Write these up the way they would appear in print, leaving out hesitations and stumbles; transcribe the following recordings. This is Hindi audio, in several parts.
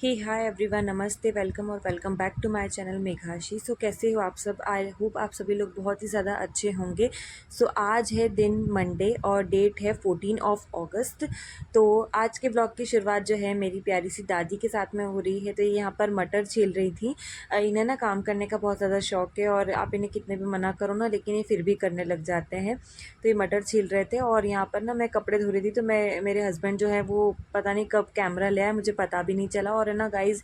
हे हाय एवरीवन, नमस्ते, वेलकम और welcome back to my channel Meghashi. So कैसे हो आप सब? आई होप आप सभी लोग बहुत ही ज़्यादा अच्छे होंगे। सो आज है दिन मंडे और डेट है 14 अगस्त। तो आज के ब्लॉग की शुरुआत जो है मेरी प्यारी सी दादी के साथ में हो रही है। तो ये यहाँ पर मटर छील रही थी। इन्हें ना काम करने का बहुत ज़्यादा शौक है और आप इन्हें कितने भी मना करो ना, लेकिन ये फिर भी करने लग जाते हैं। तो ये मटर छील रहे थे और यहाँ पर ना मैं कपड़े धो रही थी। तो मैं मेरे हस्बैंड जो है वो पता नहीं कब कैमरा ले आए, मुझे पता भी नहीं चला। और है ना गाइज़,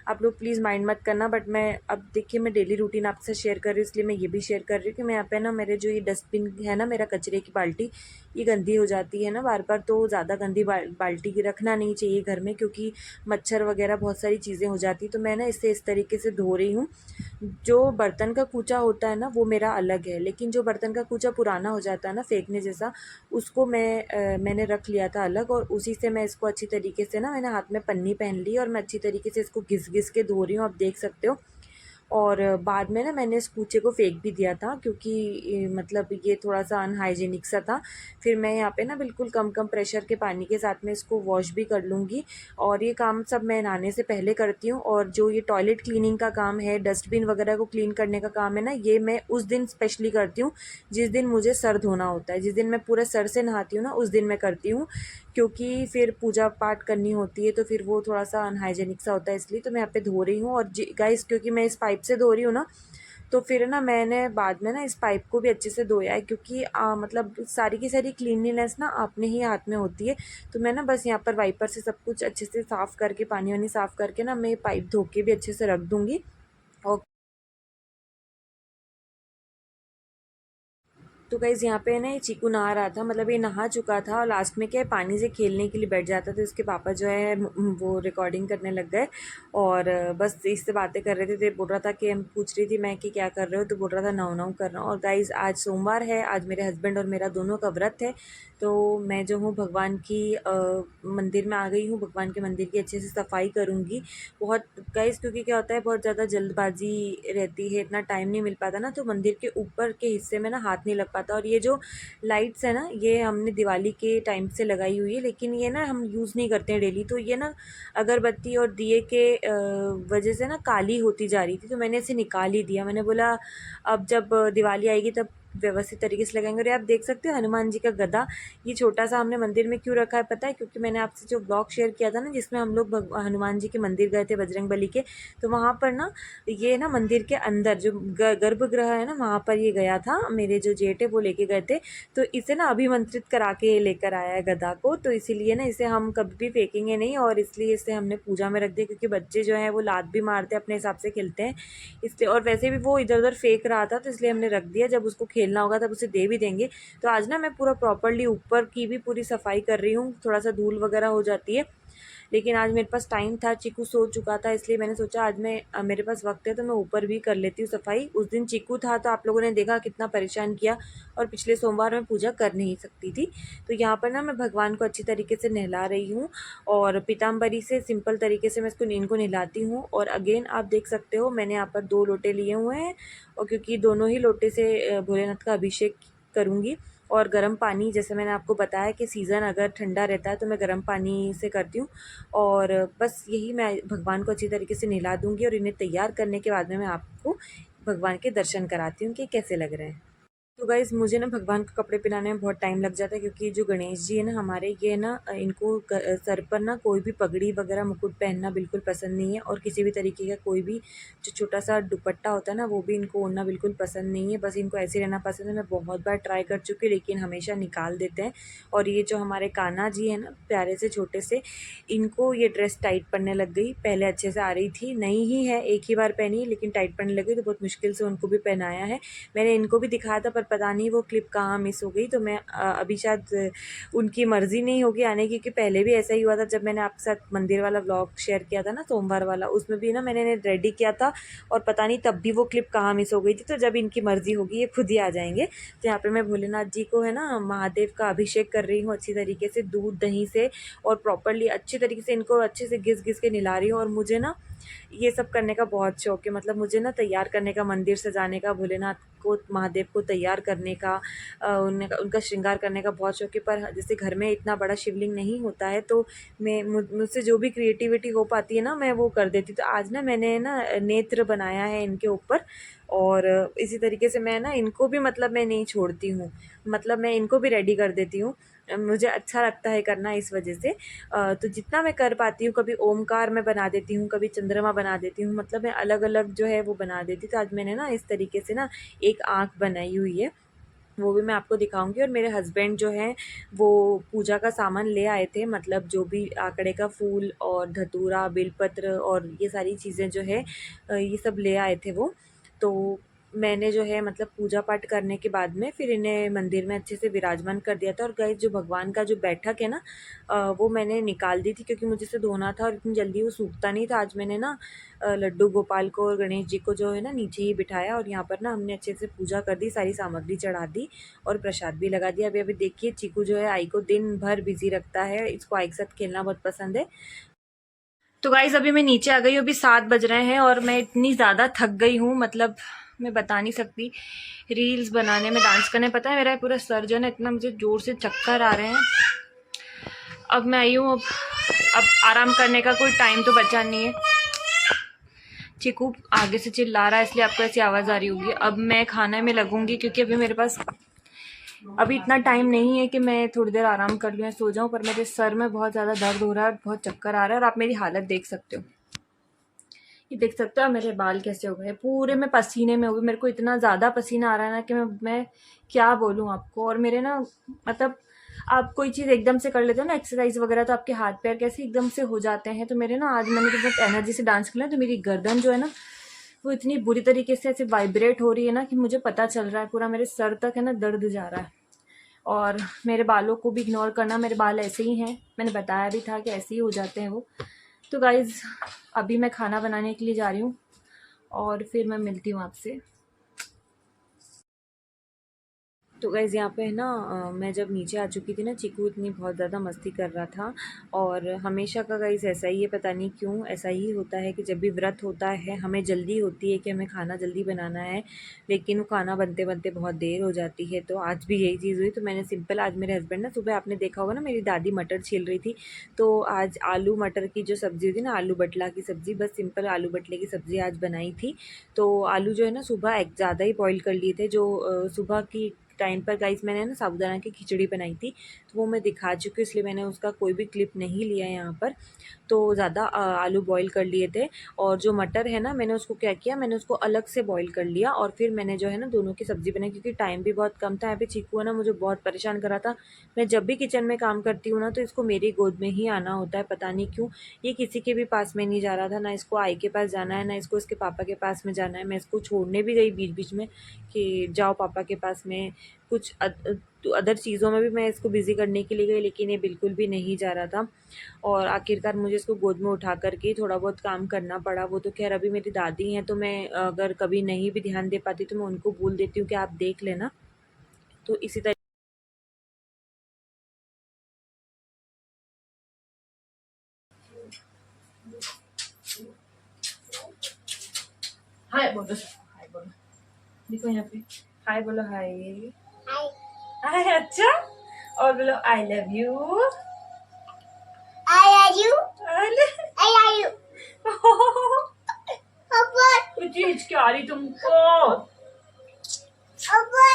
आप लोग प्लीज़ माइंड मत करना, बट मैं अब देखिए मैं डेली रूटीन आपसे शेयर कर रही हूँ, इसलिए मैं ये भी शेयर कर रही हूँ कि मैं यहाँ पे ना मेरे जो ये डस्टबिन है ना, मेरा कचरे की बाल्टी, ये गंदी हो जाती है ना बार बार। तो ज़्यादा गंदी बाल्टी की रखना नहीं चाहिए घर में, क्योंकि मच्छर वगैरह बहुत सारी चीज़ें हो जाती। तो मैं ना इसे इस तरीके से धो रही हूँ। जो बर्तन का कूचा होता है ना वो मेरा अलग है, लेकिन जो बर्तन का कूचा पुराना हो जाता है ना फेंकने जैसा, उसको मैंने रख लिया था अलग। और उसी से मैं इसको अच्छी तरीके से ना, मैंने हाथ में पन्नी पहन ली और मैं अच्छी तरीके से इसको घिस घिस के धो रही हूँ, आप देख सकते हो। और बाद में ना मैंने इस कूचे को फेंक भी दिया था, क्योंकि मतलब ये थोड़ा सा अनहाइजीनिक सा था। फिर मैं यहाँ पे ना बिल्कुल कम कम प्रेशर के पानी के साथ में इसको वॉश भी कर लूँगी। और ये काम सब मैं नहाने से पहले करती हूँ। और जो ये टॉयलेट क्लीनिंग का काम है, डस्टबिन वगैरह को क्लीन करने का काम है ना, ये मैं उस दिन स्पेशली करती हूँ जिस दिन मुझे सर धोना होता है। जिस दिन मैं पूरे सर से नहाती हूँ ना, उस दिन मैं करती हूँ, क्योंकि फिर पूजा पाठ करनी होती है तो फिर वो थोड़ा सा अनहाइजेनिक सा होता है। इसलिए तो मैं यहाँ पे धो रही हूँ। और गाइस, क्योंकि मैं इस पाइप से धो रही हूँ ना, तो फिर ना मैंने बाद में ना इस पाइप को भी अच्छे से धोया है, क्योंकि मतलब सारी की सारी क्लीनलीनेस ना अपने ही हाथ में होती है। तो मैं ना बस यहाँ पर वाइपर से सब कुछ अच्छे से साफ़ करके, पानी वानी साफ़ करके ना, मैं पाइप धो के भी अच्छे से रख दूँगी। और तो गाइज़, यहाँ पे ना ये चीकू नहा रहा था, मतलब ये नहा चुका था और लास्ट में क्या है, पानी से खेलने के लिए बैठ जाता। तो इसके पापा जो है वो रिकॉर्डिंग करने लग गए और बस इससे बातें कर रहे थे। तो बोल रहा था कि, हम पूछ रही थी मैं कि क्या कर रहे हो, तो बोल रहा था नाव नाव कर रहा हूँ। और गाइज़, आज सोमवार है, आज मेरे हस्बैंड और मेरा दोनों का व्रत है। तो मैं जो हूँ भगवान की मंदिर में आ गई हूँ, भगवान के मंदिर की अच्छे से सफाई करूँगी। बहुत गाइज़, क्योंकि क्या होता है, बहुत ज़्यादा जल्दबाजी रहती है, इतना टाइम नहीं मिल पाता ना, तो मंदिर के ऊपर के हिस्से में ना हाथ नहीं लग पाता। और ये जो लाइट्स है ना, ये हमने दिवाली के टाइम से लगाई हुई है, लेकिन ये ना हम यूज़ नहीं करते हैं डेली। तो ये ना अगरबत्ती और दिए के वजह से ना काली होती जा रही थी, तो मैंने इसे निकाल ही दिया। मैंने बोला अब जब दिवाली आएगी तब व्यवस्थित तरीके से लगाएंगे। और ये आप देख सकते हो हनुमान जी का गदा, ये छोटा सा हमने मंदिर में क्यों रखा है पता है? क्योंकि मैंने आपसे जो ब्लॉग शेयर किया था ना, जिसमें हम लोग हनुमान जी के मंदिर गए थे, बजरंग बली के, तो वहाँ पर ना, ये ना मंदिर के अंदर जो गर्भगृह है ना, वहाँ पर ये गया था, मेरे जो जेठ है वो लेके गए थे। तो इसे ना अभिमंत्रित करा के लेकर आया है गदा को, तो इसीलिए ना इसे हम कभी भी फेंकेंगे नहीं। और इसलिए इसे हमने पूजा में रख दिया, क्योंकि बच्चे जो हैं वो लात भी मारते हैं, अपने हिसाब से खेलते हैं इसलिए। और वैसे भी वो इधर उधर फेंक रहा था, तो इसलिए हमने रख दिया, जब उसको खेलना होगा तब उसे दे भी देंगे। तो आज ना मैं पूरा प्रॉपरली ऊपर की भी पूरी सफाई कर रही हूँ, थोड़ा सा धूल वगैरह हो जाती है, लेकिन आज मेरे पास टाइम था, चीकू सो चुका था, इसलिए मैंने सोचा आज मैं मेरे पास वक्त है तो मैं ऊपर भी कर लेती हूँ सफाई। उस दिन चीकू था तो आप लोगों ने देखा कितना परेशान किया, और पिछले सोमवार मैं पूजा कर नहीं सकती थी। तो यहाँ पर ना मैं भगवान को अच्छी तरीके से नहला रही हूँ, और पीताम्बरी से सिंपल तरीके से मैं इसको इनको नहलाती हूँ। और अगेन आप देख सकते हो, मैंने यहाँ पर 2 लोटे लिए हुए हैं, और क्योंकि दोनों ही लोटे से भोलेनाथ का अभिषेक करूँगी। और गर्म पानी, जैसे मैंने आपको बताया कि सीज़न अगर ठंडा रहता है तो मैं गर्म पानी से करती हूँ। और बस यही, मैं भगवान को अच्छी तरीके से नहला दूँगी और इन्हें तैयार करने के बाद में मैं आपको भगवान के दर्शन कराती हूँ कि कैसे लग रहे हैं। तो गाइज़, मुझे ना भगवान को कपड़े पहनाने में बहुत टाइम लग जाता है, क्योंकि जो गणेश जी है ना हमारे, ये ना इनको सर पर ना कोई भी पगड़ी वगैरह मुकुट पहनना बिल्कुल पसंद नहीं है, और किसी भी तरीके का कोई भी जो छोटा सा दुपट्टा होता है ना, वो भी इनको ओढ़ना बिल्कुल पसंद नहीं है। बस इनको ऐसे रहना पसंद है। मैं बहुत बार ट्राई कर चुकी हूँ, लेकिन हमेशा निकाल देते हैं। और ये जो हमारे कान्हा जी है ना, प्यारे से छोटे से, इनको ये ड्रेस टाइट पड़ने लग गई। पहले अच्छे से आ रही थी, नई ही है, एक ही बार पहनी, लेकिन टाइट पड़ने लग गई, तो बहुत मुश्किल से उनको भी पहनाया है। मैंने इनको भी दिखाया था, पर पता नहीं वो क्लिप कहाँ मिस हो गई। तो मैं अभी शायद उनकी मर्ज़ी नहीं होगी आने की, क्योंकि पहले भी ऐसा ही हुआ था, जब मैंने आपके साथ मंदिर वाला व्लॉग शेयर किया था ना, सोमवार वाला, उसमें भी ना मैंने इन्हें रेडी किया था, और पता नहीं तब भी वो क्लिप कहाँ मिस हो गई थी। तो जब इनकी मर्ज़ी होगी ये खुद ही आ जाएंगे। तो यहाँ पे मैं भोलेनाथ जी को है ना, महादेव का अभिषेक कर रही हूँ अच्छी तरीके से, दूध दही से, और प्रॉपरली अच्छी तरीके से इनको अच्छे से घिस घिस के नहला रही हूँ। और मुझे ना ये सब करने का बहुत शौक है, मतलब मुझे ना तैयार करने का, मंदिर सजाने का, भोलेनाथ को, महादेव को तैयार श्रृंगार करने का उनका श्रृंगार करने का बहुत शौक है। पर जैसे घर में इतना बड़ा शिवलिंग नहीं होता है तो मुझसे जो भी क्रिएटिविटी हो पाती है ना मैं वो कर देती। तो आज ना मैंने ना नेत्र बनाया है इनके ऊपर, और इसी तरीके से मैं ना इनको भी मतलब मैं नहीं छोड़ती हूँ, मतलब मैं इनको भी रेडी कर देती हूँ। मुझे अच्छा लगता है करना इस वजह से। तो जितना मैं कर पाती हूँ, कभी ओमकार मैं बना देती हूँ, कभी चंद्रमा बना देती हूँ, मतलब मैं अलग अलग जो है वो बना देती हूँ। तो आज मैंने ना इस तरीके से ना एक आँख बनाई हुई है, वो भी मैं आपको दिखाऊंगी। और मेरे हस्बैंड जो हैं वो पूजा का सामान ले आए थे, मतलब जो भी आंकड़े का फूल और धतूरा, बेलपत्र और ये सारी चीज़ें जो है ये सब ले आए थे वो। तो मैंने जो है मतलब पूजा पाठ करने के बाद में फिर इन्हें मंदिर में अच्छे से विराजमान कर दिया था। और गाइस जो भगवान का जो बैठक है ना वो मैंने निकाल दी थी, क्योंकि मुझे इसे धोना था और इतनी जल्दी वो सूखता नहीं था। आज मैंने ना लड्डू गोपाल को और गणेश जी को जो है ना नीचे ही बिठाया, और यहाँ पर ना हमने अच्छे से पूजा कर दी, सारी सामग्री चढ़ा दी और प्रसाद भी लगा दिया। अभी अभी देखिए चीकू जो है आई को दिन भर बिजी रखता है, इसको आई के साथ खेलना बहुत पसंद है। तो गाइज अभी मैं नीचे आ गई हूँ, अभी 7 बज रहे हैं और मैं इतनी ज़्यादा थक गई हूँ, मतलब मैं बता नहीं सकती। रील्स बनाने में, डांस करने, पता है मेरा पूरा सर जो है ना इतना मुझे ज़ोर से चक्कर आ रहे हैं। अब मैं आई हूँ, अब आराम करने का कोई टाइम तो बचा नहीं है। चीकू आगे से चिल्ला रहा है इसलिए आपको ऐसी आवाज़ आ रही होगी। अब मैं खाने में लगूंगी, क्योंकि अभी मेरे पास अभी इतना टाइम नहीं है कि मैं थोड़ी देर आराम कर लूँ या सो जाऊँ, पर मेरे सर में बहुत ज़्यादा दर्द हो रहा है, बहुत चक्कर आ रहा है। और आप मेरी हालत देख सकते हो, ये देख सकते हो मेरे बाल कैसे हो गए, पूरे में पसीने में हो गए। मेरे को इतना ज़्यादा पसीना आ रहा है ना कि मैं क्या बोलूँ आपको। और मेरे ना मतलब आप कोई चीज़ एकदम से कर लेते हो ना, एक्सरसाइज वगैरह, तो आपके हाथ पैर कैसे एकदम से हो जाते हैं। तो मेरे ना आज मैंने तो बहुत एनर्जी से डांस किया, तो मेरी गर्दन जो है ना वो इतनी बुरी तरीके से ऐसे वाइब्रेट हो रही है ना कि मुझे पता चल रहा है, पूरा मेरे सर तक है ना दर्द जा रहा है। और मेरे बालों को भी इग्नोर करना, मेरे बाल ऐसे ही हैं, मैंने बताया भी था कि ऐसे ही हो जाते हैं वो। तो गाइज़ अभी मैं खाना बनाने के लिए जा रही हूँ और फिर मैं मिलती हूँ आपसे। तो गाइज़ यहाँ पे है ना मैं जब नीचे आ चुकी थी ना, चीकू इतनी बहुत ज़्यादा मस्ती कर रहा था। और हमेशा का गाइज़ ऐसा ही है, पता नहीं क्यों ऐसा ही होता है कि जब भी व्रत होता है हमें जल्दी होती है कि हमें खाना जल्दी बनाना है, लेकिन वो खाना बनते बनते बहुत देर हो जाती है। तो आज भी यही चीज़ हुई। तो मैंने सिंपल, आज मेरे हस्बैंड ना सुबह, आपने देखा होगा ना मेरी दादी मटर छील रही थी, तो आज आलू मटर की जो सब्ज़ी थी ना, आलू बटला की सब्ज़ी, बस सिंपल आलू बटले की सब्ज़ी आज बनाई थी। तो आलू जो है ना सुबह एक ज़्यादा ही बॉईल कर लिए थे, जो सुबह की टाइम पर गाइस मैंने ना साबूदाना की खिचड़ी बनाई थी, तो वो मैं दिखा चुकी हूँ, इसलिए मैंने उसका कोई भी क्लिप नहीं लिया यहाँ पर। तो ज़्यादा आलू बॉईल कर लिए थे। और जो मटर है ना, मैंने उसको क्या किया, मैंने उसको अलग से बॉईल कर लिया और फिर मैंने जो है ना दोनों की सब्ज़ी बनाई, क्योंकि टाइम भी बहुत कम था। यहाँ पे चीकू है ना मुझे बहुत परेशान कर रहा था। मैं जब भी किचन में काम करती हूँ ना तो इसको मेरी गोद में ही आना होता है, पता नहीं क्यों। ये किसी के भी पास में नहीं जा रहा था, ना इसको आई के पास जाना है, ना इसको इसके पापा के पास में जाना है। मैं इसको छोड़ने भी गई बीच बीच में कि जाओ पापा के पास में, कुछ अदर चीज़ों में भी मैं इसको बिज़ी करने के लिए गई, लेकिन ये बिल्कुल भी नहीं जा रहा था। और आखिरकार मुझे इसको गोद में उठा करके थोड़ा बहुत काम करना पड़ा। वो तो खैर अभी मेरी दादी हैं, तो मैं अगर कभी नहीं भी ध्यान दे पाती तो मैं उनको बोल देती हूँ कि आप देख लेना। तो इसी तरह हाय बोलो, हाय बोलो, देखो यहाँ पे हाय बोलो, हाय हाय। अच्छा, और बोलो I love you, I love you. I I love you. Papa. कुछ हिचकिया रही तुमको। Papa.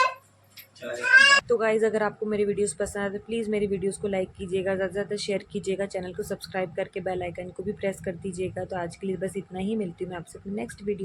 तो गाइज़ अगर आपको मेरी वीडियोस पसंद आए तो प्लीज़ मेरी वीडियोस को लाइक कीजिएगा, ज़्यादा से ज़्यादा शेयर कीजिएगा, चैनल को सब्सक्राइब करके बेल आइकन को भी प्रेस कर दीजिएगा। तो आज के लिए बस इतना ही, मिलती हूँ मैं आपसे अपनी नेक्स्ट वीडियो।